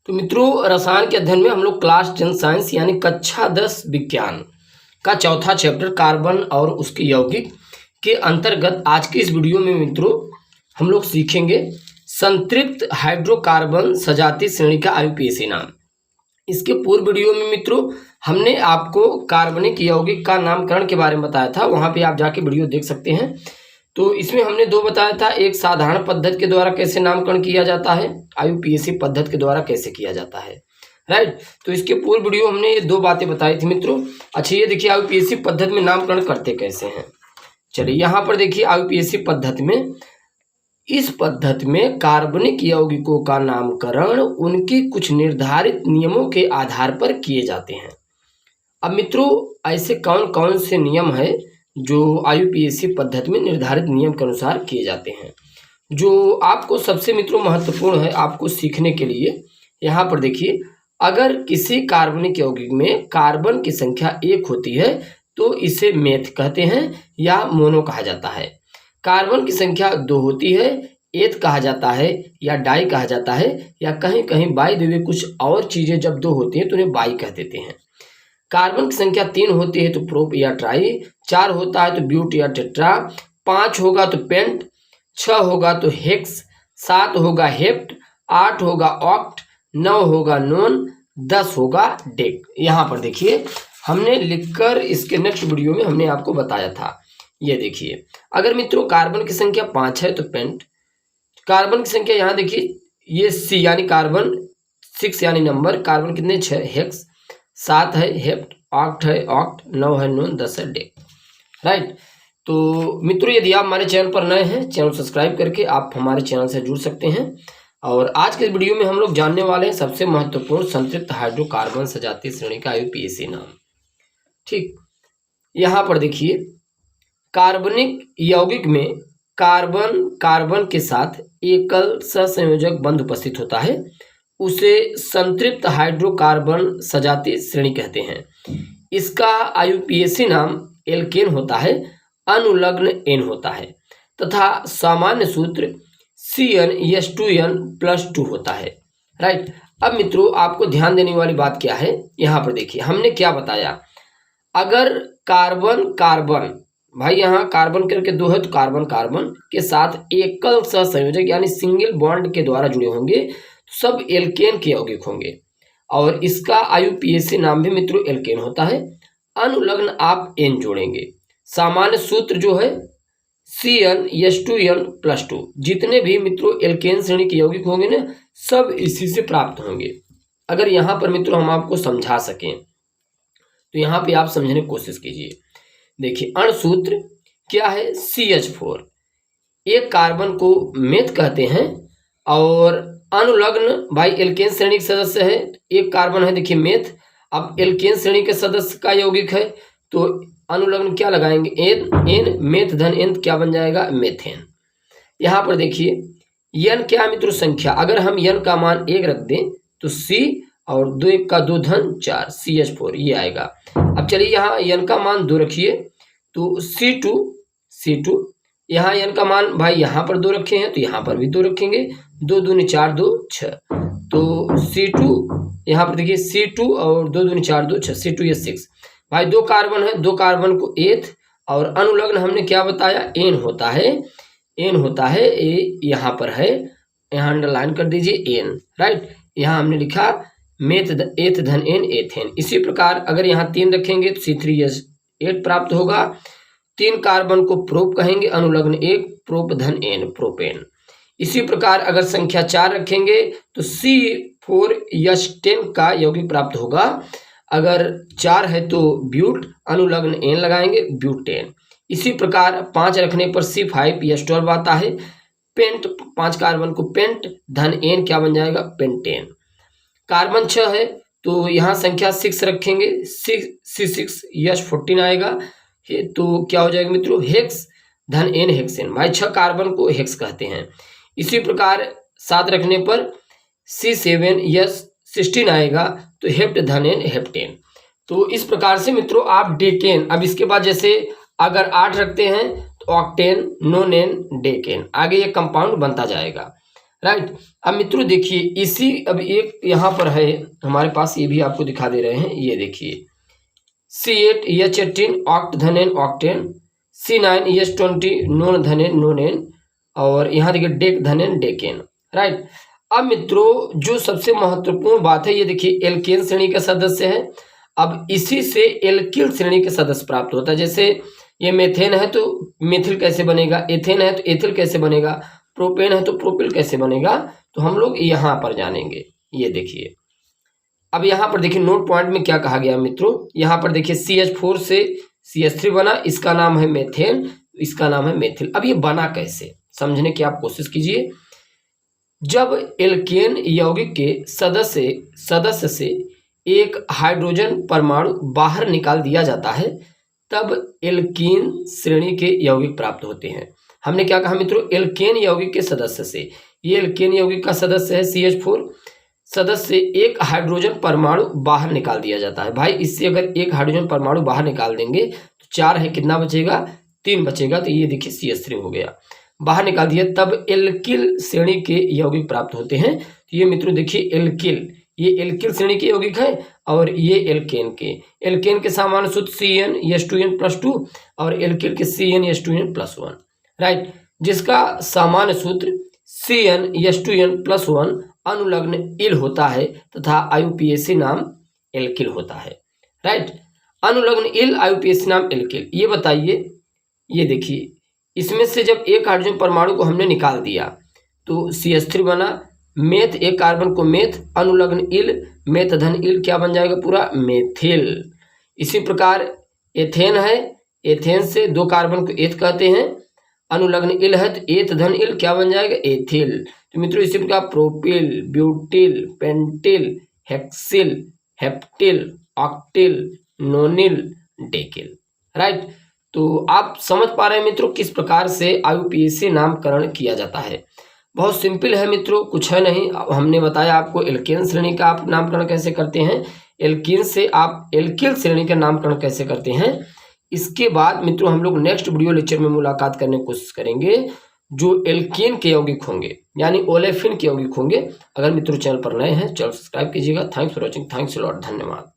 तो मित्रों, रसायन के अध्ययन में हम लोग क्लास 10 साइंस यानी कक्षा 10 विज्ञान का चौथा चैप्टर कार्बन और उसके यौगिक के अंतर्गत आज की इस वीडियो में मित्रों हम लोग सीखेंगे संतृप्त हाइड्रोकार्बन सजातीय श्रेणी का आयुपीएसी नाम। इसके पूर्व वीडियो में मित्रों हमने आपको कार्बनिक यौगिक का नामकरण के बारे में बताया था, वहां पे आप जाके वीडियो देख सकते हैं। तो इसमें हमने दो बताया था, एक साधारण पद्धति के द्वारा कैसे नामकरण किया जाता है, आयुपीएसी पद्धति के द्वारा कैसे किया जाता है, राइट। तो इसके पूर्व वीडियो हमने ये दो बातें बताई थी मित्रों। अच्छा, ये देखिए आयुपीएसी पद्धति में नामकरण करते कैसे हैं। चलिए यहाँ पर देखिए आयुपीएसी पद्धति में, इस पद्धति में कार्बनिक यौगिकों का नामकरण उनके कुछ निर्धारित नियमों के आधार पर किए जाते हैं। अब मित्रों ऐसे कौन कौन से नियम है जो आयुपीएसी पद्धति में निर्धारित नियम के अनुसार किए जाते हैं, जो आपको सबसे मित्रों महत्वपूर्ण है आपको सीखने के लिए। यहाँ पर देखिए, अगर किसी कार्बनिक यौगिक में कार्बन की संख्या 1 होती है तो इसे मेथ कहते हैं या मोनो कहा जाता है। कार्बन की संख्या 2 होती है, एथ कहा जाता है या डाई कहा जाता है, या कहीं कहीं बाय द वे कुछ और चीजें जब 2 होती हैं तो उन्हें बाई कह देते हैं। कार्बन की संख्या 3 होती है तो प्रोप या ट्राई, 4 होता है तो ब्यूट या टेट्रा, 5 होगा तो पेंट, 6 होगा तो हेक्स, 7 होगा हेप्ट, 8 होगा ऑक्ट, 9 होगा नोन, 10 होगा डेक। यहाँ पर देखिए हमने लिखकर इसके नेक्स्ट वीडियो में हमने आपको बताया था। ये देखिए, अगर मित्रों कार्बन की संख्या 5 है तो पेंट, कार्बन की संख्या यहाँ देखिए ये सी यानी कार्बन 6 यानी नंबर, कार्बन कितने 6 हेक्स, 7 है हेप्ट, 8 है ऑक्ट, 9 है नोन, 10 है डेक, राइट। तो मित्रों यदि आप हमारे चैनल पर नए हैं, चैनल सब्सक्राइब करके आप हमारे चैनल से जुड़ सकते हैं। और आज के वीडियो में हम लोग जानने वाले हैं सबसे महत्वपूर्ण संतृप्त हाइड्रोकार्बन सजातीय श्रेणी का आयुपीएसी नाम। ठीक, यहाँ पर देखिए कार्बनिक यौगिक में कार्बन कार्बन के साथ एकल सहसंयोजक बंध उपस्थित होता है, उसे संतृप्त हाइड्रोकार्बन सजातीय श्रेणी कहते हैं। इसका आयुपीएसी नाम एल्केन होता है, अनुलग्न एन होता है तथा सामान्य सूत्र CnH2n+2 होता है, राइट। अब मित्रों आपको ध्यान देने वाली बात क्या है, यहाँ पर देखिए हमने क्या बताया। अगर कार्बन कार्बन, भाई यहाँ कार्बन करके 2 है तो कार्बन कार्बन के साथ एकल सहसंयोजक यानी सिंगल बॉन्ड के द्वारा जुड़े होंगे तो सब एल्केन के यौगिक होंगे, और इसका आयुपीएसी नाम भी मित्रों एल्केन होता है। अनुलग्न आप एन जोड़ेंगे, सामान्य सूत्र जो है CnH2n+2। जितने भी मित्रों एल्केन श्रेणी के यौगिक होंगे ना सब इसी से प्राप्त होंगे। अगर यहाँ पर मित्रों हम आपको समझा सकें तो यहाँ पे आप समझने की कोशिश कीजिए। देखिए अणु सूत्र क्या है, CH4, एक कार्बन को मेथ कहते हैं, और अनुलग्न भाई एल्केन श्रेणी के सदस्य है, एक कार्बन है देखिए मेथ। अब एल्केन श्रेणी के सदस्य का यौगिक है तो अनुलग्न क्या लगाएंगे एन, एन मेथ धन एन क्या बन जाएगा मेथेन। यहाँ पर देखिए एन क्या है मित्रों संख्या, अगर हम एन का मान 1 रख दें तो सी और 2 1 का 2 धन 4 CH4 ये आएगा। अब चलिए यहाँ एन का मान 2 रखिए तो C2 यहाँ एन का मान भाई यहाँ पर 2 रखे हैं तो यहाँ पर भी 2 रखेंगे, 2 दूनी 4 2 6, तो C2 यहाँ पर देखिए C2 और 2 दूनी 4 2 6, C2 ये 6। भाई 2 कार्बन है, 2 कार्बन को एथ, और अनुलग्न हमने क्या बताया एन होता है, एन होता है ए यहाँ पर है, यहाँ अंडरलाइन कर दीजिए एन, राइट। यहाँ हमने लिखा मेथ एथ धन एन एथेन। इसी प्रकार अगर यहाँ 3 रखेंगे तो C3H8 प्राप्त होगा। 3 कार्बन को प्रोप कहेंगे, अनुलग्न 1 प्रोप धन एन प्रोपेन। इसी प्रकार अगर संख्या 4 रखेंगे तो C4H10 का यौगिक प्राप्त होगा। अगर 4 है तो ब्यूट, अनुलग्न एन लगाएंगे ब्यूटेन। इसी प्रकार 5 रखने पर C5H12 आता है, पेंट 5 कार्बन को पेंट धन एन क्या बन जाएगा पेंटेन। कार्बन 6 है तो यहाँ संख्या 6 रखेंगे, C6H14 आएगा, तो क्या हो जाएगा मित्रों हेक्स धन एन हेक्सेन। भाई 6 कार्बन को हेक्स कहते हैं। इसी प्रकार 7 रखने पर C7H16 आएगा तो हेप्ट धन एन हेप्टेन। तो इस प्रकार से मित्रों आप डेकेन, अब इसके बाद जैसे अगर 8 रखते हैं तो ऑक्टेन, नोनेन, डेकेन, आगे ये कंपाउंड बनता जाएगा। राइट। अब मित्रों देखिए इसी, अब एक यहाँ पर है हमारे पास, ये भी आपको दिखा दे रहे हैं, ये देखिए C8H18 ऑक्टधनेन ऑक्टेन, C9EH20 नोन धनेन नोनेन, और यहाँ देखिए डेक धनेन डेकेन। राइट। अब मित्रों जो सबसे महत्वपूर्ण बात है, ये देखिए एल्केन श्रेणी का सदस्य है। अब इसी से एल्किल श्रेणी के सदस्य प्राप्त होता है। जैसे ये मेथेन है तो मेथिल कैसे बनेगा, एथेन है तो एथिल कैसे बनेगा, प्रोपेन है तो प्रोपिल कैसे बनेगा, तो हम लोग यहाँ पर जानेंगे। ये देखिए अब यहाँ पर देखिए नोट पॉइंट में क्या कहा गया मित्रों, यहाँ पर देखिए CH4 से CH3 बना, इसका नाम है मेथेन, इसका नाम है मेथिल। अब ये बना कैसे, समझने की आप कोशिश कीजिए। जब एल्केन यौगिक के सदस्य से एक हाइड्रोजन परमाणु बाहर निकाल दिया जाता है, तब एल्कीन श्रेणी के यौगिक प्राप्त होते हैं। हमने क्या कहा मित्रों, एल्केन यौगिक के सदस्य से, ये एल्केन यौगिक का सदस्य है CH4, सदस्य से एक हाइड्रोजन परमाणु बाहर निकाल दिया जाता है। भाई इससे अगर एक हाइड्रोजन परमाणु बाहर निकाल देंगे तो 4 है, कितना बचेगा, 3 बचेगा, तो ये देखिए CH3 हो गया, बाहर निकाल दिया, तब एल्किल श्रेणी के यौगिक प्राप्त होते हैं। तो ये मित्रों देखिए एल्किल, ये एल्किल श्रेणी के यौगिक है, और ये एल्केन के सामान्य सूत्र CnH2n+2 और एल्किल के CnH2n+1। राइट, जिसका सामान्य सूत्र CnH2n+1 अनुलग्न इल होता है तथा IUPAC नाम एल्किल होता है। राइट, अनुलग्न इल IUPAC नाम एल्किल। ये बताइए, ये देखिए इसमें से जब एक हाइड्रोजन परमाणु को हमने निकाल दिया तो CH3 बना, मेथ एक कार्बन को मेथ, अनुलग्न इल मेथ धन इल क्या बन जाएगा, पूरा मेथिल। इसी प्रकार एथेन है, एथेन से 2 कार्बन को एथ कहते हैं, अनुलग्न इल है तो एथ धन इल क्या बन जाएगा, एथिल। तो मित्रों इसी प्रकार propyl, butyl, pentyl, hexyl, heptyl, octyl, nonyl, decyl. Right, तो आप समझ पा रहे हैं मित्रों किस प्रकार से IUPAC नामकरण किया जाता है। बहुत सिंपल है मित्रों, कुछ है नहीं। हमने बताया आपको एल्केन श्रेणी का आप नामकरण कैसे करते हैं, एल्कीन से आप एल्किल श्रेणी का नामकरण कैसे करते हैं। इसके बाद मित्रों हम लोग नेक्स्ट वीडियो लेक्चर में मुलाकात करने की कोशिश करेंगे जो एल्केन के यौगिक होंगे, यानी ओलेफिन के यौगिक होंगे। अगर मित्रों चैनल पर नए हैं चैनल सब्सक्राइब कीजिएगा। Thanks for watching, thanks a lot, धन्यवाद।